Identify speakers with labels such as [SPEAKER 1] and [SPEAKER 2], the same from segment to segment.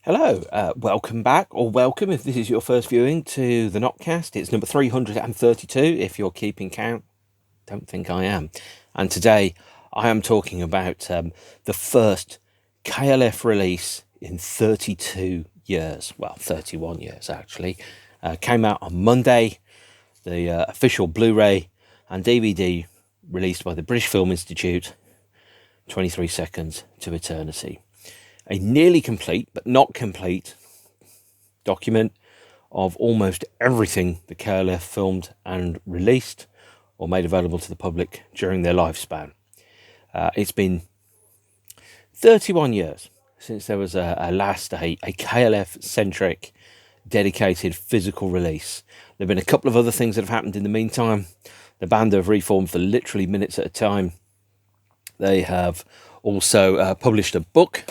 [SPEAKER 1] Hello, welcome back, or welcome if this is your first viewing to the NOTCAST. It's number 332 if you're keeping count. Don't think I am. And today I am talking about the first KLF release in 32 years. Well, 31 years actually. Came out on Monday, the official Blu-ray and DVD released by the British Film Institute, 23 Seconds to Eternity. A nearly complete, but not complete, document of almost everything the KLF filmed and released or made available to the public during their lifespan. It's been 31 years since there was a KLF-centric, dedicated physical release. There have been a couple of other things that have happened in the meantime. The band have reformed for literally minutes at a time. They have also published a book,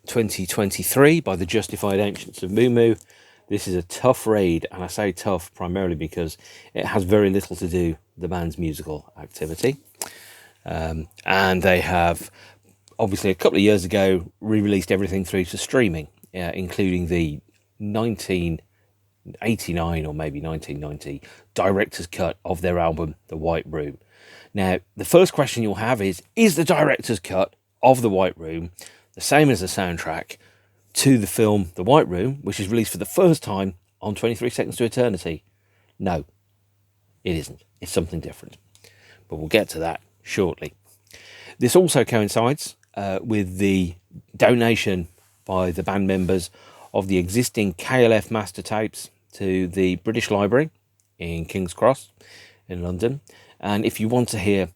[SPEAKER 1] 2023, by the Justified Ancients of Mu. This is a tough read, and I say tough primarily because it has very little to do with the band's musical activity. And they have, obviously, a couple of years ago, re-released everything through to streaming, including the 1989 or maybe 1990 director's cut of their album, The White Room. Now, the first question you'll have is the director's cut of The White Room the same as the soundtrack to the film The White Room, which is released for the first time on 23 Seconds to Eternity? No, it isn't. It's something different. But we'll get to that shortly. This also coincides with the donation by the band members of the existing KLF master tapes to the British Library in King's Cross in London. And if you want to hear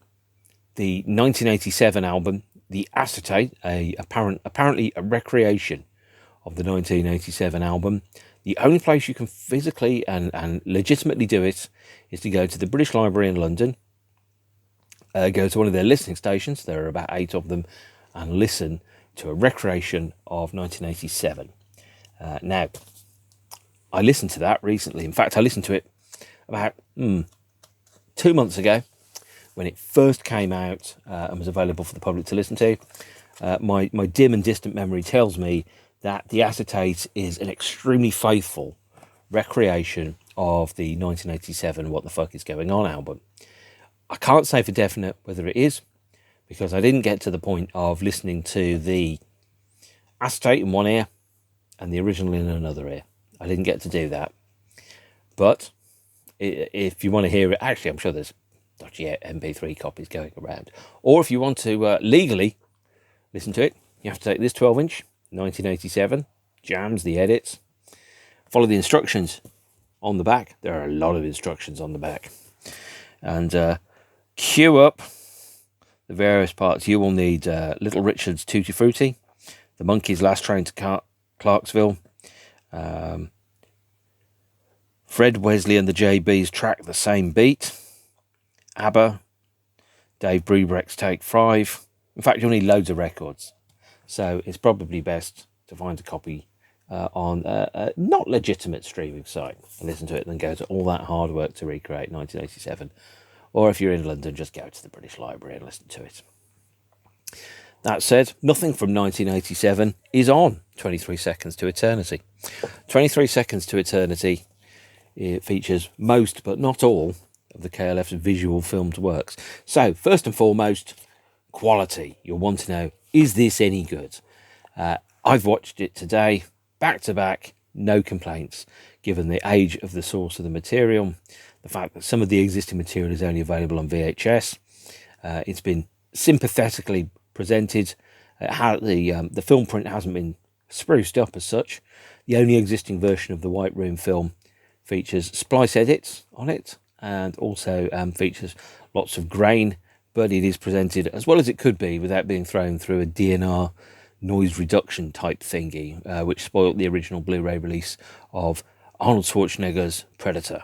[SPEAKER 1] the 1987 album, The Acetate, apparently a recreation of the 1987 album, the only place you can physically and legitimately do it is to go to the British Library in London, go to one of their listening stations, there are about 8 of them, and listen to a recreation of 1987. Now, I listened to that recently. In fact, I listened to it about 2 months ago, when it first came out and was available for the public to listen to. My dim and distant memory tells me that The Acetate is an extremely faithful recreation of the 1987 What the Fuck Is Going On album. I can't say for definite whether it is, because I didn't get to the point of listening to the acetate in one ear and the original in another ear. I didn't get to do that. But if you want to hear it, actually I'm sure there's dodgy MP3 copies going around. Or if you want to legally listen to it, you have to take this 12-inch, 1987, jams, the edits, follow the instructions on the back. There are a lot of instructions on the back. And cue up the various parts. You will need Little Richard's Tutti Frutti, The Monkees' Last Train to Clarksville, Fred Wesley and the JB's track The Same Beat, ABBA, Dave Brubeck's Take 5. In fact, you'll need loads of records. So it's probably best to find a copy on a not legitimate streaming site and listen to it, and then go to all that hard work to recreate 1987. Or if you're in London, just go to the British Library and listen to it. That said, nothing from 1987 is on 23 Seconds to Eternity. 23 Seconds to Eternity, it features most, but not all, of the KLF's visual filmed works. So, first and foremost, quality. You'll want to know, is this any good? I've watched it today, back to back, no complaints, given the age of the source of the material, the fact that some of the existing material is only available on VHS. It's been sympathetically presented. The film print hasn't been spruced up as such. The only existing version of the White Room film features splice edits on it, and also features lots of grain, but it is presented as well as it could be without being thrown through a DNR noise reduction type thingy, which spoiled the original Blu-ray release of Arnold Schwarzenegger's Predator,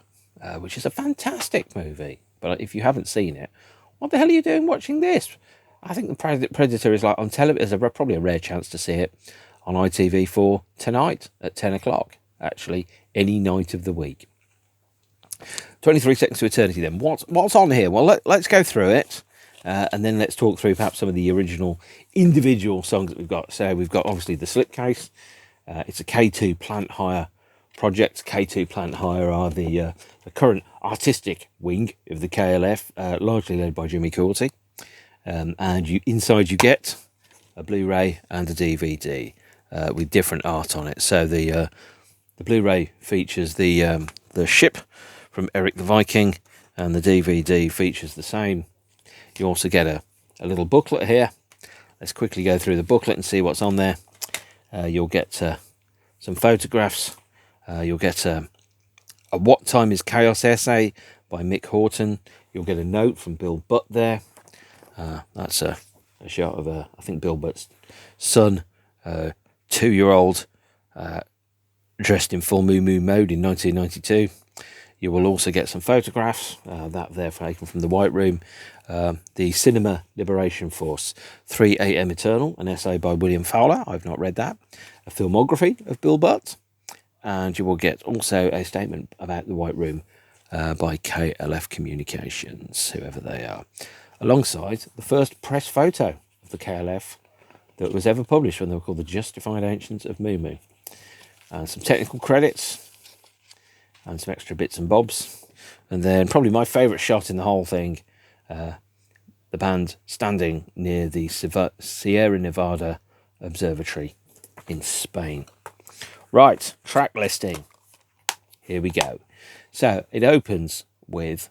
[SPEAKER 1] which is a fantastic movie. But if you haven't seen it, what the hell are you doing watching this? I think the Predator is like on television. There's probably a rare chance to see it on ITV4 tonight at 10 o'clock, actually, any night of the week. 23 Seconds to Eternity then. What's on here? Well, let's go through it, and then let's talk through perhaps some of the original individual songs that we've got. So we've got obviously the Slipcase, It's a K2 plant hire project. K2 plant hire are the current artistic wing of the KLF, largely led by Jimmy Corti. And inside you get a Blu-ray and a DVD with different art on it. So the Blu-ray features the ship from Eric the Viking, and the DVD features the same. You also get a little booklet here. Let's quickly go through the booklet and see what's on there. You'll get some photographs. You'll get a What Time is Chaos essay by Mick Horton. You'll get a note from Bill Butt there. That's a shot of, I think, Bill Butt's son, 2-year-old, dressed in full Moo Moo mode in 1992. You will also get some photographs that they're taken from the White Room. The Cinema Liberation Force, 3 AM Eternal, an essay by William Fowler. I've not read that. A filmography of Bill Butt. And you will get also a statement about the White Room by KLF Communications, whoever they are, alongside the first press photo of the KLF that was ever published when they were called the Justified Ancients of Moo Moo. Some technical credits and some extra bits and bobs. And then probably my favourite shot in the whole thing, the band standing near the Sierra Nevada Observatory in Spain. Right, track listing. Here we go. So it opens with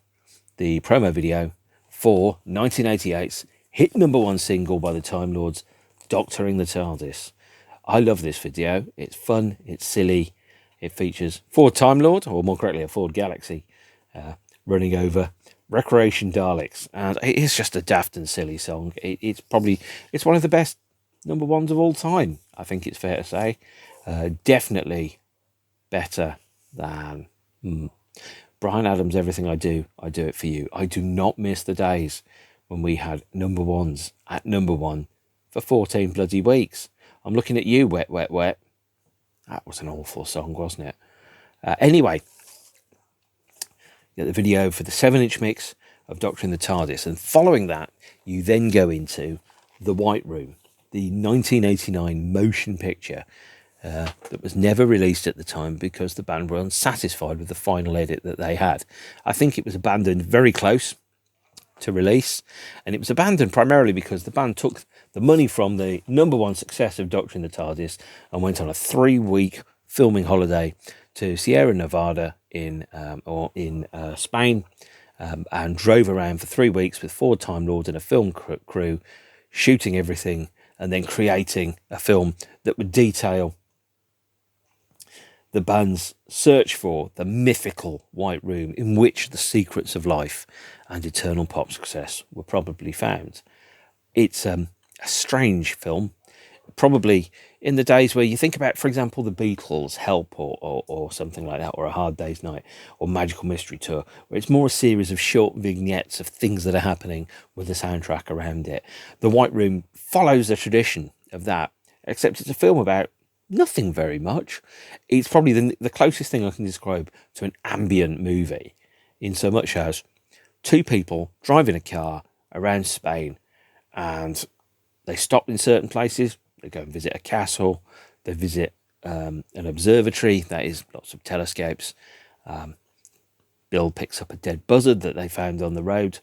[SPEAKER 1] the promo video for 1988's hit #1 single by the Time Lords, Doctoring the TARDIS. I love this video. It's fun, it's silly. It features Ford Time Lord, or more correctly, a Ford Galaxy, running over Recreation Daleks. And it is just a daft and silly song. It's one of the best #1s of all time, I think it's fair to say. Definitely better than Bryan Adams' Everything I Do It For You. I do not miss the days when we had #1s at #1 for 14 bloody weeks. I'm looking at you, Wet, Wet, Wet. That was an awful song, wasn't it? Anyway, you get the video for the 7-inch mix of Doctoring the TARDIS. And following that, you then go into The White Room, the 1989 motion picture that was never released at the time because the band were unsatisfied with the final edit that they had. I think it was abandoned very close to release, and it was abandoned primarily because the band took the money from the #1 success of Doctoring the TARDIS and went on a 3-week filming holiday to Sierra Nevada in Spain, and drove around for 3 weeks with 4 Time Lords and a film crew, shooting everything and then creating a film that would detail the band's search for the mythical White Room in which the secrets of life and eternal pop success were probably found. It's a strange film, probably in the days where you think about, for example, the Beatles' Help or something like that, or A Hard Day's Night, or Magical Mystery Tour, where it's more a series of short vignettes of things that are happening with the soundtrack around it. The White Room follows the tradition of that, except it's a film about nothing very much. It's probably the closest thing I can describe to an ambient movie, in so much as 2 people driving a car around Spain, and they stop in certain places. They go and visit a castle. They visit an observatory, that is lots of telescopes. Bill picks up a dead buzzard that they found on the road.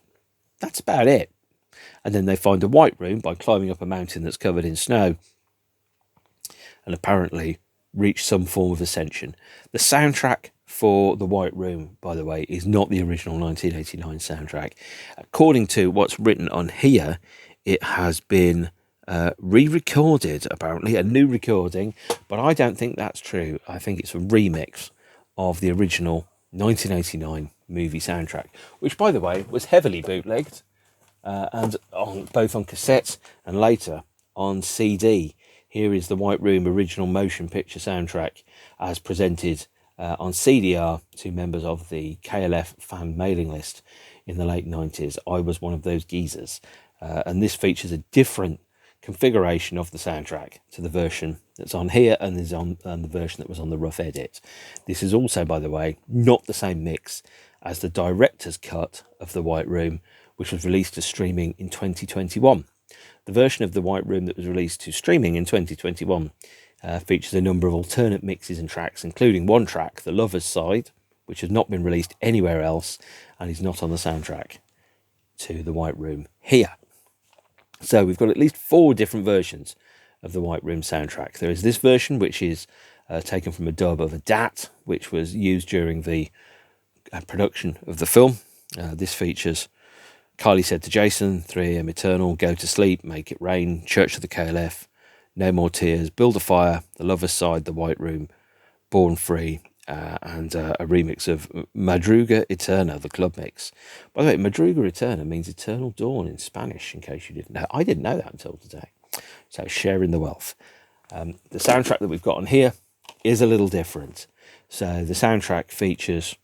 [SPEAKER 1] That's about it. And then they find a White Room by climbing up a mountain that's covered in snow, and apparently reach some form of ascension. The soundtrack for The White Room, by the way, is not the original 1989 soundtrack. According to what's written on here, it has been re-recorded, apparently, a new recording, but I don't think that's true. I think it's a remix of the original 1989 movie soundtrack, which, by the way, was heavily bootlegged, and both on cassette and later on CD. Here is the White Room original motion picture soundtrack as presented on CDR to members of the KLF fan mailing list in the late 90s. I was one of those geezers. And this features a different configuration of the soundtrack to the version that's on here and is on the version that was on the rough edit. This is also, by the way, not the same mix as the director's cut of The White Room, which was released to streaming in 2021. The version of The White Room that was released to streaming in 2021 features a number of alternate mixes and tracks, including one track, The Lover's Side, which has not been released anywhere else and is not on the soundtrack to The White Room here. So we've got at least 4 different versions of the White Room soundtrack. There is this version, which is taken from a dub of a DAT, which was used during the production of the film. This features Kylie Said to Jason, 3am Eternal, Go to Sleep, Make It Rain, Church of the KLF, No More Tears, Build a Fire, The Lover's Side, The White Room, Born Free, and a remix of Madruga Eterna, the club mix. By the way, Madruga Eterna means eternal dawn in Spanish, in case you didn't know. I didn't know that until today. So sharing the wealth. The soundtrack that we've got on here is a little different. So the soundtrack features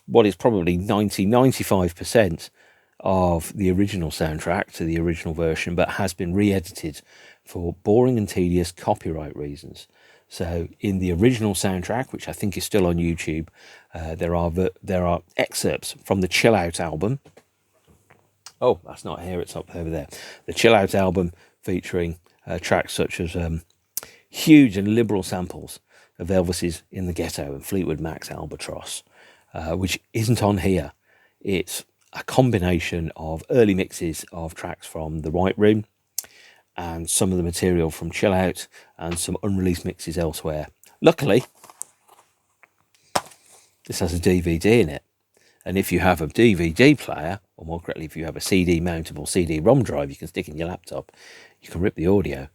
[SPEAKER 1] what is probably 95% of the original soundtrack to the original version, but has been re-edited for boring and tedious copyright reasons. So in the original soundtrack, which I think is still on YouTube, there are excerpts from the Chill Out album. Oh, that's not here, it's up over there. The Chill Out album featuring tracks such as huge and liberal samples of Elvis's In the Ghetto and Fleetwood Mac's Albatross, which isn't on here. It's a combination of early mixes of tracks from The White Room and some of the material from Chill Out and some unreleased mixes elsewhere. Luckily, this has a DVD in it. And if you have a DVD player, or more correctly, if you have a CD mountable CD-ROM drive you can stick in your laptop, you can rip the audio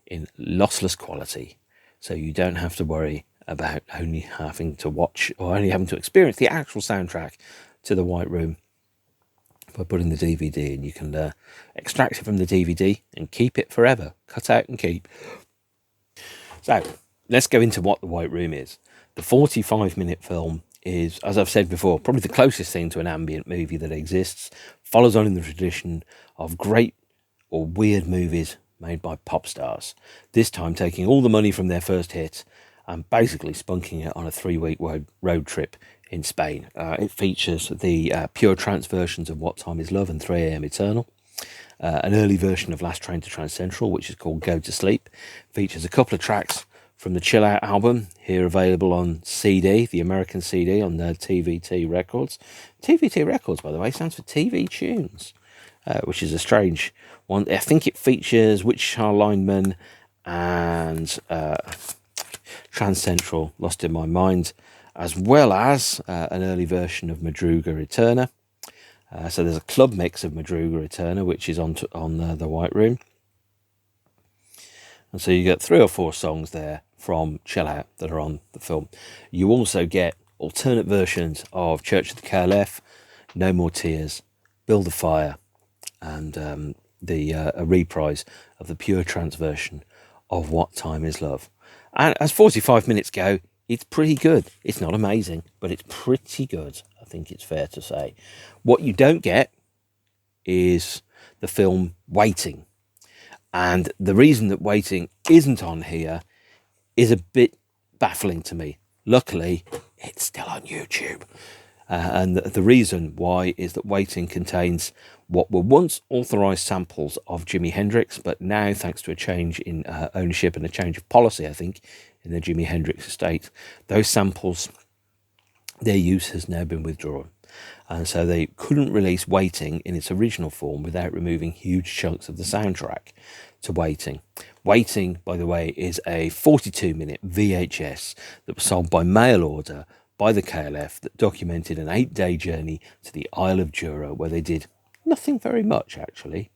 [SPEAKER 1] in lossless quality. So you don't have to worry about only having to watch or only having to experience the actual soundtrack to The White Room by putting the DVD in. You can extract it from the DVD and keep it forever. Cut out and keep. So let's go into what The White Room is. The 45-minute film is, as I've said before, probably the closest thing to an ambient movie that exists. Follows on in the tradition of great or weird movies made by pop stars. This time taking all the money from their first hit and basically spunking it on a 3-week road trip in Spain. It features the pure trance versions of What Time Is Love and 3am Eternal. An early version of Last Train to Trance Central, which is called Go to Sleep. Features a couple of tracks from the Chill Out album, here available on CD, the American CD on the TVT Records. TVT Records, by the way, stands for TV Tunes, which is a strange one. I think it features Wichita Lineman and Trans Central, Lost in My Mind, as well as an early version of Madruga Eterna. So there's a club mix of Madruga Eterna, which is on the White Room. And so you get 3 or 4 songs there from Chill Out that are on the film. You also get alternate versions of Church of the KLF, No More Tears, Build a Fire, and a reprise of the pure trance version of What Time Is Love. And as 45 minutes go, it's pretty good. It's not amazing, but it's pretty good, I think it's fair to say. What you don't get is the film Waiting. And the reason that Waiting isn't on here is a bit baffling to me. Luckily, it's still on YouTube. And the reason why is that Waiting contains what were once authorised samples of Jimi Hendrix, but now, thanks to a change in ownership and a change of policy, I think, in the Jimi Hendrix estate, those samples, their use has now been withdrawn. And so they couldn't release Waiting in its original form without removing huge chunks of the soundtrack to Waiting. Waiting, by the way, is a 42-minute VHS that was sold by mail order by the KLF that documented an 8-day journey to the Isle of Jura, where they did nothing very much, actually.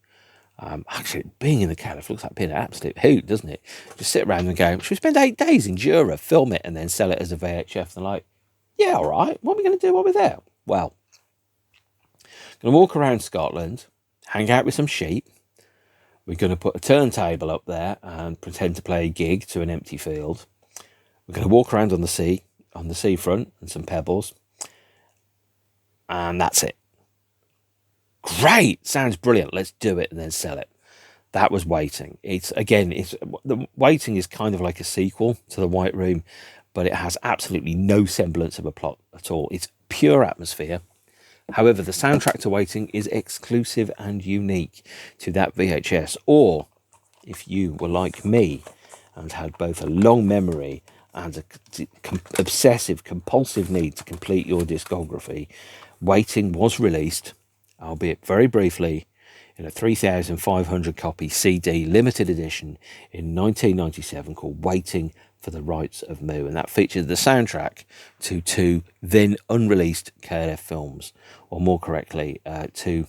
[SPEAKER 1] Actually, being in the KLF looks like being an absolute hoot, doesn't it? Just sit around and go, should we spend 8 days in Jura, film it, and then sell it as a VHF? And like, yeah, all right. What are we going to do while we're there? Well, going to walk around Scotland, hang out with some sheep. We're going to put a turntable up there and pretend to play a gig to an empty field. We're going to walk around on the seafront and some pebbles. And that's it. Great! Sounds brilliant. Let's do it and then sell it. That was Waiting. The Waiting is kind of like a sequel to The White Room, but it has absolutely no semblance of a plot at all. It's pure atmosphere. However, the soundtrack to Waiting is exclusive and unique to that VHS. Or, if you were like me and had both a long memory and a obsessive, compulsive need to complete your discography, Waiting was released, albeit very briefly, in a 3,500 copy CD limited edition in 1997 called Waiting for the Rights of Moo, and that featured the soundtrack to two then unreleased KLF films, or more correctly, two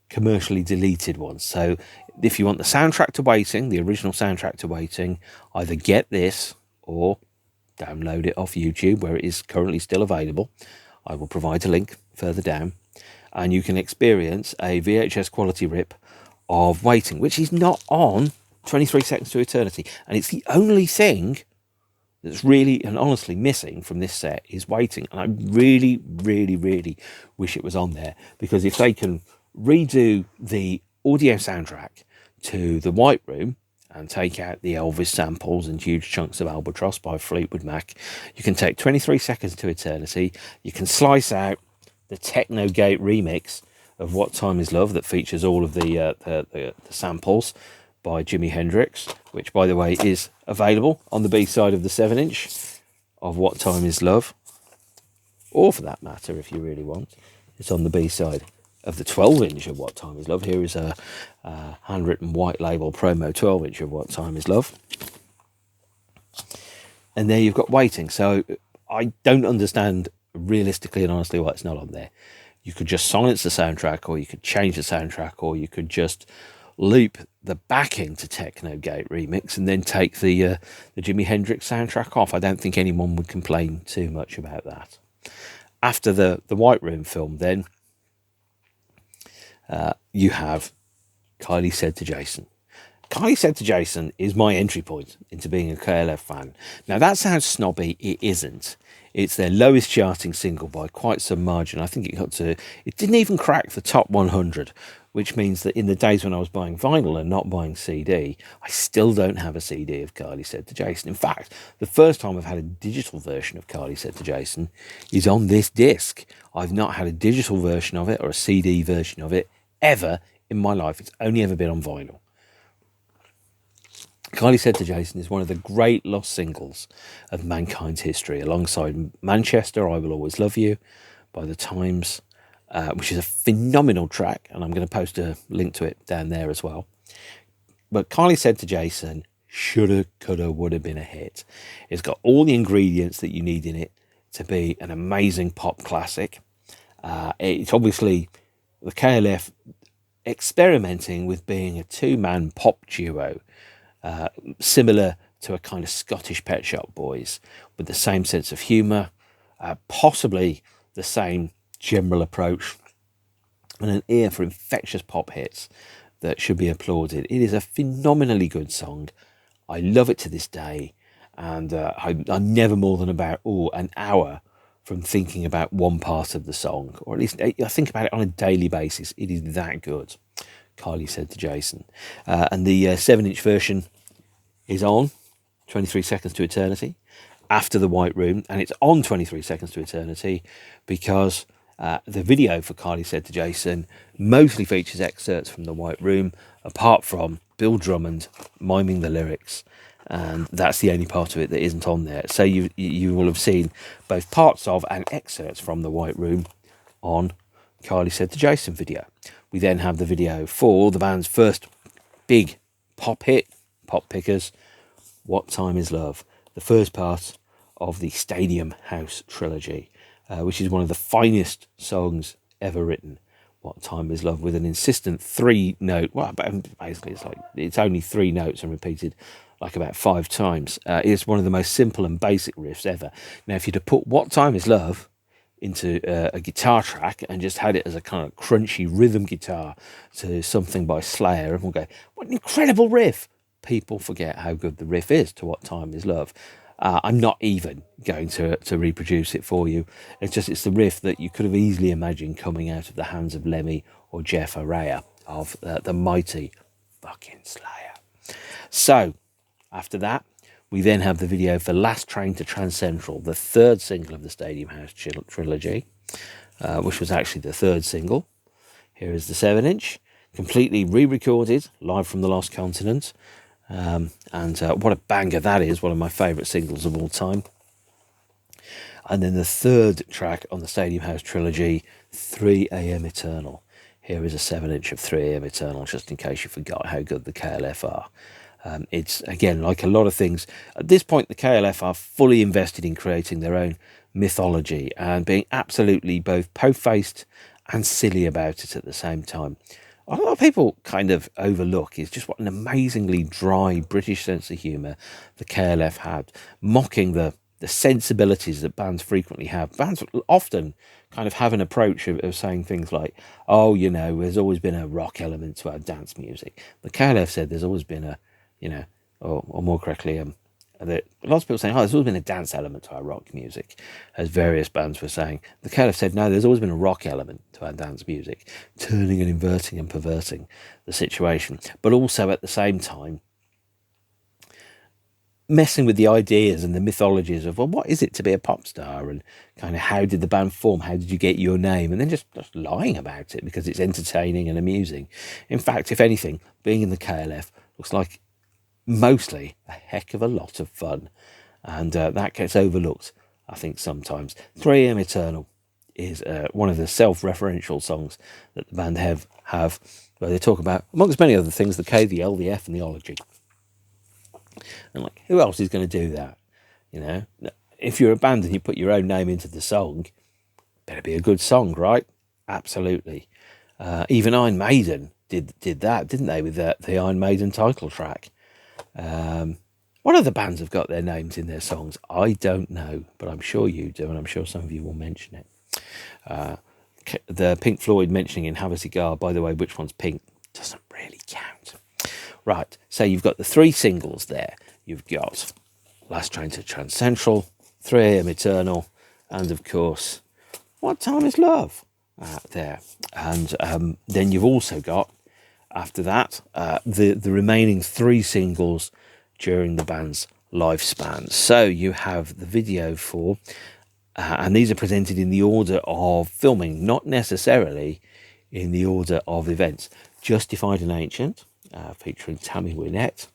[SPEAKER 1] commercially deleted ones. So if you want the soundtrack to Waiting, the original soundtrack to Waiting, either get this or download it off YouTube, where it is currently still available. I will provide a link further down, and you can experience a VHS quality rip of Waiting, which is not on 23 Seconds to Eternity, and it's the only thing that's really and honestly missing from this set is Waiting. And I really, really, really wish it was on there, because if they can redo the audio soundtrack to The White Room and take out the Elvis samples and huge chunks of Albatross by Fleetwood Mac, you can take 23 Seconds to Eternity, you can slice out the Techno Gate remix of What Time Is Love that features all of the samples by Jimi Hendrix, which, by the way, is available on the B-side of the 7-inch of What Time Is Love, or for that matter, if you really want, it's on the B-side of the 12-inch of What Time Is Love. Here is a handwritten white label promo 12-inch of What Time Is Love. And there you've got Waiting. So I don't understand realistically and honestly why it's not on there. You could just silence the soundtrack, or you could change the soundtrack, or you could just loop the backing to Techno Gate remix and then take the Jimi Hendrix soundtrack off. I don't think anyone would complain too much about that. After the White Room film, then you have Kylie Said to Jason. Kylie Said to Jason is my entry point into being a KLF fan. Now, that sounds snobby. It isn't. It's their lowest charting single by quite some margin. I think it didn't even crack the top 100, which means that in the days when I was buying vinyl and not buying CD, I still don't have a CD of Kylie Said to Jason. In fact, the first time I've had a digital version of Kylie Said to Jason is on this disc. I've not had a digital version of it or a CD version of it ever in my life. It's only ever been on vinyl. Kylie Said to Jason is one of the great lost singles of mankind's history, alongside Manchester, I Will Always Love You, by The Times, which is a phenomenal track, and I'm going to post a link to it down there as well. But Kylie Said to Jason shoulda, coulda, woulda been a hit. It's got all the ingredients that you need in it to be an amazing pop classic. It's obviously the KLF experimenting with being a two-man pop duo, similar to a kind of Scottish Pet Shop Boys, with the same sense of humour, possibly the same general approach, and an ear for infectious pop hits that should be applauded. It is a phenomenally good song. I love it to this day, and I'm never more than about an hour from thinking about one part of the song, or at least I think about it on a daily basis. It is that good. Kylie Said to Jason. And the 7-inch version is on 23 Seconds to Eternity after The White Room, and it's on 23 Seconds to Eternity because the video for Kylie Said to Jason mostly features excerpts from The White Room, apart from Bill Drummond miming the lyrics, and that's the only part of it that isn't on there. So you will have seen both parts of and excerpts from The White Room on Kylie Said to Jason video. We then have the video for the band's first big pop hit, Pop Pickers, What Time Is Love, the first part of the Stadium House trilogy, which is one of the finest songs ever written. What Time Is Love, with an insistent 3-note, well, basically it's only 3 notes and repeated like about 5 times. It's one of the most simple and basic riffs ever. Now, if you'd have put What Time Is Love into a guitar track and just had it as a kind of crunchy rhythm guitar to something by Slayer, and we'll go, what an incredible riff. People forget how good the riff is to What Time Is Love. I'm not even going to reproduce it for you. It's the riff that you could have easily imagined coming out of the hands of Lemmy or Jeff Araya of the mighty fucking Slayer. So, after that, we then have the video for Last Train to Trans Central, the third single of the Stadium House trilogy, which was actually the third single. Here is the 7-inch, completely re-recorded, live from the Lost Continent, And what a banger that is, one of my favourite singles of all time. And then the third track on the Stadium House trilogy, 3am Eternal. Here is a 7-inch of 3am Eternal, just in case you forgot how good the KLF are. It's, again, like a lot of things, at this point the KLF are fully invested in creating their own mythology and being absolutely both po-faced and silly about it at the same time. A lot of people kind of overlook is just what an amazingly dry British sense of humour the KLF had, mocking the sensibilities that bands frequently have. Bands often kind of have an approach of saying things like, oh, you know, there's always been a rock element to our dance music. The KLF said there's always been a, you know, or more correctly, that lots of people saying, oh, there's always been a dance element to our rock music, as various bands were saying. The KLF said, no, there's always been a rock element to our dance music, turning and inverting and perverting the situation, but also at the same time messing with the ideas and the mythologies of, well, what is it to be a pop star, and kind of how did the band form, how did you get your name, and then just lying about it because it's entertaining and amusing. In fact, if anything, being in the KLF looks like mostly a heck of a lot of fun, and that gets overlooked, I think, sometimes. 3am Eternal is one of the self-referential songs that the band have where they talk about, amongst many other things, the K, the L, the F and the ology. And like, who else is going to do that? You know, if you're a band and you put your own name into the song, better be a good song, right? Absolutely. Even Iron Maiden did that, didn't they, with the Iron Maiden title track? What other bands have got their names in their songs? I don't know, but I'm sure you do, and I'm sure some of you will mention it. The Pink Floyd mentioning in Have a Cigar, by the way, which one's pink, doesn't really count. Right, so you've got the three singles there. You've got Last Train to Trans Central, 3am Eternal, and of course, What Time Is Love there. And then you've also got, after that, the remaining three singles during the band's lifespan. So you have the video for, and these are presented in the order of filming, not necessarily in the order of events. Justified and Ancient, featuring Tammy Wynette,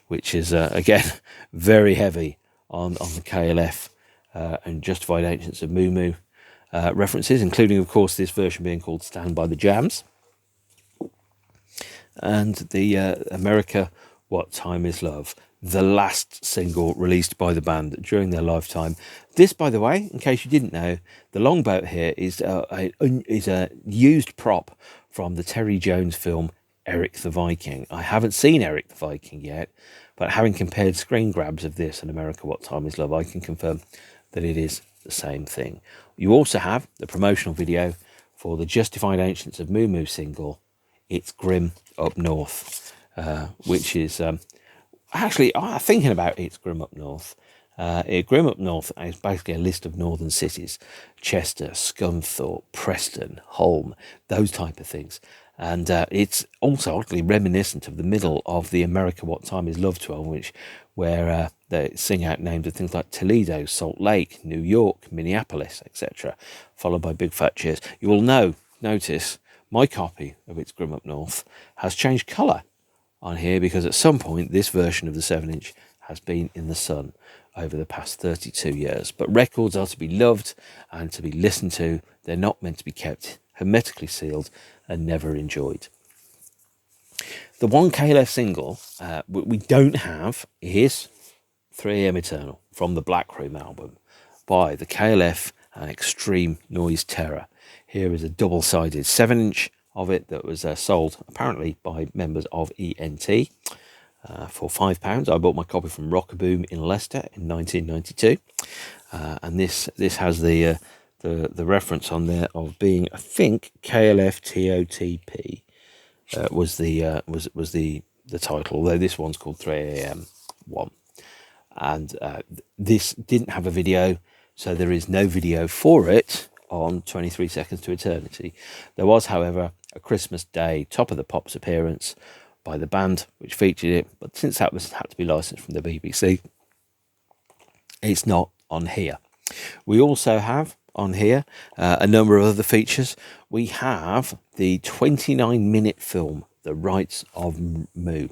[SPEAKER 1] which is, again, very heavy on the KLF and Justified Ancients of Moo Moo references, including, of course, this version being called Stand by the Jams. And the America, What Time Is Love, the last single released by the band during their lifetime. This, by the way, in case you didn't know, the longboat here is a used prop from the Terry Jones film Eric the Viking. I haven't seen Eric the Viking yet, but having compared screen grabs of this and America, What Time Is Love, I can confirm that it is the same thing. You also have the promotional video for the Justified Ancients of Moo Moo single, It's Grim Up North, which is actually, thinking about It's Grim Up North. Grim Up North is basically a list of northern cities: Chester, Scunthorpe, Preston, Holme, those type of things. And it's also oddly reminiscent of the middle of the America, What Time Is Love tour, where they sing out names of things like Toledo, Salt Lake, New York, Minneapolis, etc., followed by big fat cheers. You will notice my copy of It's Grim Up North has changed colour on here, because at some point this version of the 7-inch has been in the sun over the past 32 years. But records are to be loved and to be listened to. They're not meant to be kept hermetically sealed and never enjoyed. The one KLF single we don't have is 3am Eternal from the Black Room album by the KLF and Extreme Noise Terror. Here is a double-sided 7-inch of it that was sold apparently by members of ENT for £5. I bought my copy from Rockaboom in Leicester in 1992, and this has the reference on there of being, I think, KLF TOTP was the title, although this one's called 3am 1, and this didn't have a video, so there is no video for it on 23 Seconds to Eternity. There was, however, a Christmas Day Top of the Pops appearance by the band which featured it, but since that had to be licensed from the BBC, it's not on here. We also have on here a number of other features. We have the 29-minute film The Rights of Moo.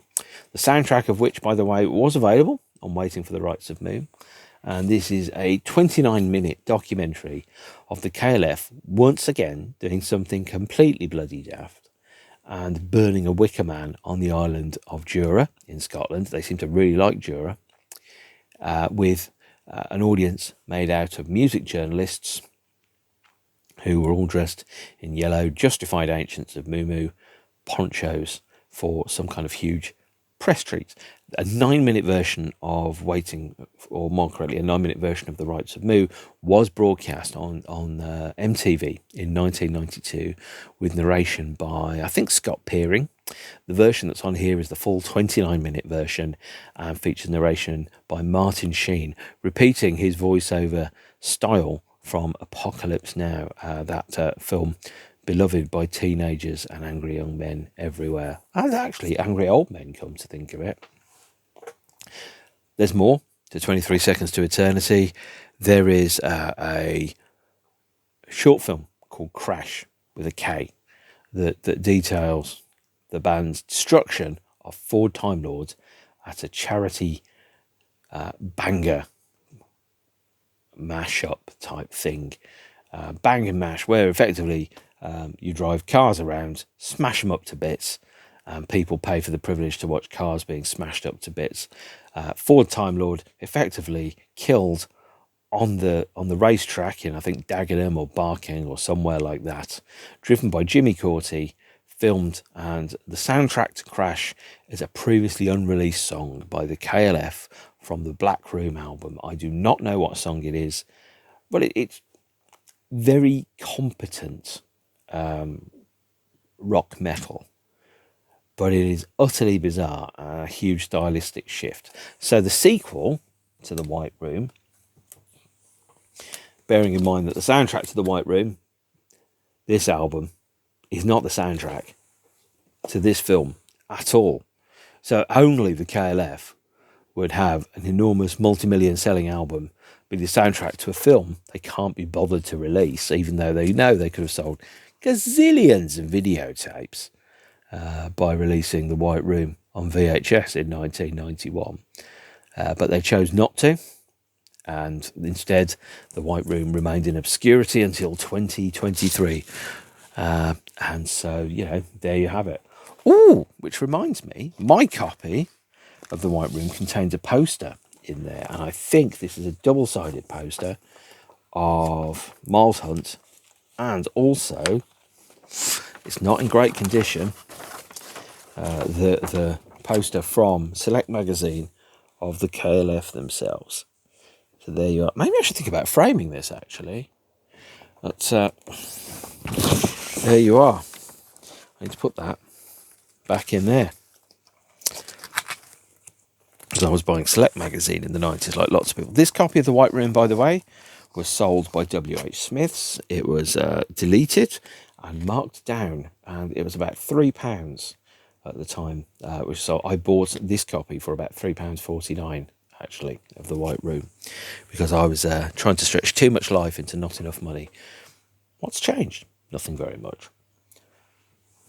[SPEAKER 1] The soundtrack of which, by the way, was available on Waiting for the Rights of Moo. And this is a 29-minute documentary of the KLF once again doing something completely bloody daft and burning a wicker man on the island of Jura in Scotland. They seem to really like Jura, with an audience made out of music journalists who were all dressed in yellow, justified ancients of Moo ponchos for some kind of huge press treat. A 9-minute version of or more correctly, a 9-minute version of The Rights of Moo was broadcast on MTV in 1992 with narration by, I think, Scott Peering. The version that's on here is the full 29-minute version and features narration by Martin Sheen, repeating his voiceover style from Apocalypse Now, that film beloved by teenagers and angry young men everywhere, and actually angry old men, come to think of it. There's more to 23 Seconds to Eternity. There is a short film called Crash, with a K, that details the band's destruction of Ford Time Lords at a charity banger mash-up type thing. Bang and mash, where effectively you drive cars around, smash them up to bits, and people pay for the privilege to watch cars being smashed up to bits. Ford Time Lord effectively killed on the racetrack in, I think, Dagenham or Barking or somewhere like that, driven by Jimmy Corti, filmed, and the soundtrack to Crash is a previously unreleased song by the KLF from the Black Room album. I do not know what song it is, but it's very competent rock metal, but it is utterly bizarre and a huge stylistic shift. So the sequel to The White Room, bearing in mind that the soundtrack to The White Room, this album, is not the soundtrack to this film at all. So only the KLF would have an enormous multi-million selling album be the soundtrack to a film they can't be bothered to release, even though they know they could have sold gazillions of videotapes by releasing The White Room on VHS in 1991. But they chose not to, and instead The White Room remained in obscurity until 2023. And so, there you have it. Ooh, which reminds me, my copy of The White Room contains a poster in there, and I think this is a double-sided poster of Miles Hunt, and also, it's not in great condition, the poster from Select Magazine of the KLF themselves. So there you are. Maybe I should think about framing this, actually. But there you are. I need to put that back in there. Because I was buying Select Magazine in the 90s, like lots of people. This copy of The White Room, by the way, was sold by W.H. Smith's. It was deleted and marked down, and it was about £3 at the time. So I bought this copy for about £3.49, actually, of The White Room, because I was trying to stretch too much life into not enough money. What's changed? Nothing very much.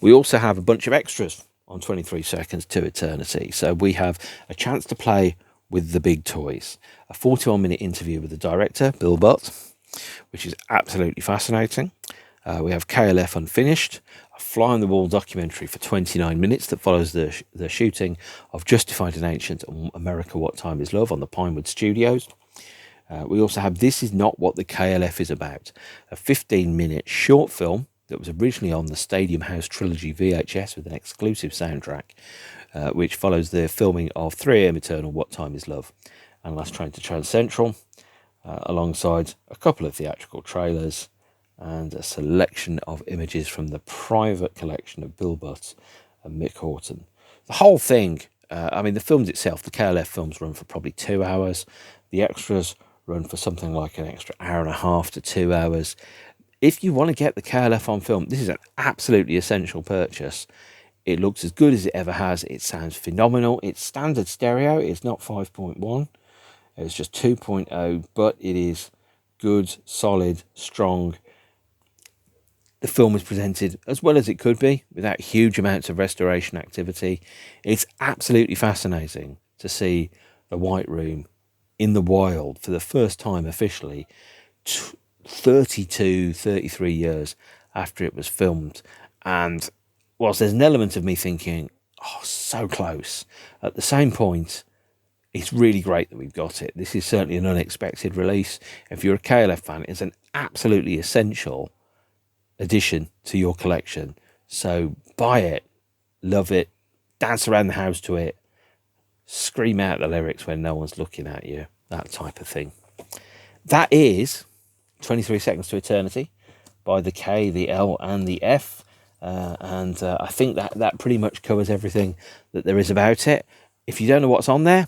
[SPEAKER 1] We also have a bunch of extras on 23 Seconds to Eternity. So we have a chance to play with the big toys, a 41-minute interview with the director, Bill Butt, which is absolutely fascinating. We have KLF Unfinished, a fly-on-the-wall documentary for 29 minutes that follows the shooting of Justified and Ancient and America What Time Is Love on the Pinewood Studios. We also have This Is Not What the KLF Is About, a 15-minute short film that was originally on the Stadium House Trilogy VHS with an exclusive soundtrack, which follows the filming of 3am Eternal, What Time Is Love, and Last Train to Trans Central, alongside a couple of theatrical trailers and a selection of images from the private collection of Bill Butt and Mick Horton. The whole thing, the films itself, the KLF films run for probably 2 hours. The extras run for something like an extra hour and a half to 2 hours. If you want to get the KLF on film, this is an absolutely essential purchase. It looks as good as it ever has. It sounds phenomenal. It's standard stereo. It's not 5.1. It's just 2.0, but it is good, solid, strong, the film is presented as well as it could be without huge amounts of restoration activity. It's absolutely fascinating to see the White Room in the wild for the first time officially 32, 33 years after it was filmed. And whilst there's an element of me thinking, oh, so close, at the same point, it's really great that we've got it. This is certainly an unexpected release. If you're a KLF fan, it's an absolutely essential addition to your collection. So buy it, love it, dance around the house to it, scream out the lyrics when no one's looking at you, that type of thing. That is 23 Seconds to Eternity by the K, the L and the F. And I think that pretty much covers everything that there is about it. If you don't know what's on there,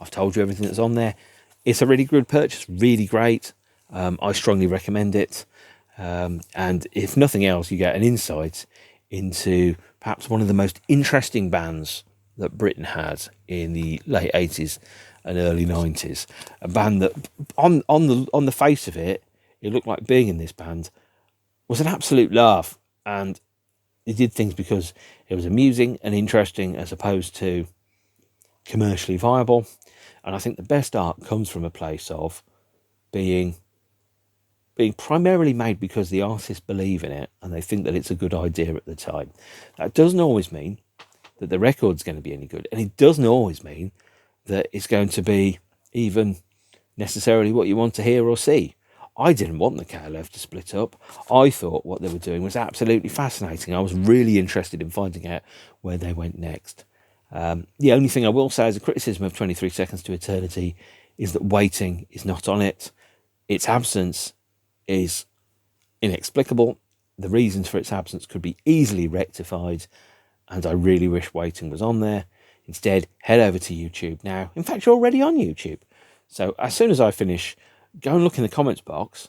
[SPEAKER 1] I've told you everything that's on there. It's a really good purchase, really great. I strongly recommend it. And if nothing else, you get an insight into perhaps one of the most interesting bands that Britain had in the late 80s and early 90s. A band that, on the face of it, it looked like being in this band was an absolute laugh. And it did things because it was amusing and interesting as opposed to commercially viable. And I think the best art comes from a place of being primarily made because the artists believe in it and they think that it's a good idea at the time. That doesn't always mean that the record's going to be any good, and it doesn't always mean that it's going to be even necessarily what you want to hear or see. I didn't want the KLF to split up. I thought what they were doing was absolutely fascinating. I was really interested in finding out where they went next. The only thing I will say as a criticism of 23 Seconds to Eternity is that Waiting is not on it. Its absence is inexplicable. The reasons for its absence could be easily rectified, and I really wish Waiting was on there. Instead, head over to YouTube now. In fact, you're already on YouTube. So as soon as I finish, go and look in the comments box,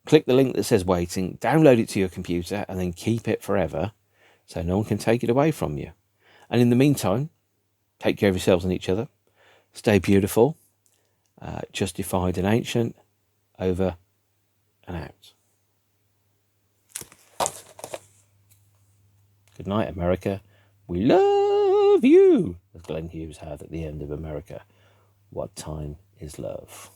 [SPEAKER 1] click the link that says Waiting, download it to your computer, and then keep it forever so no one can take it away from you. And in the meantime, take care of yourselves and each other. Stay beautiful. Justified and ancient. Over and out. Good night, America. We love you, as Glenn Hughes had at the end of America. What time is love?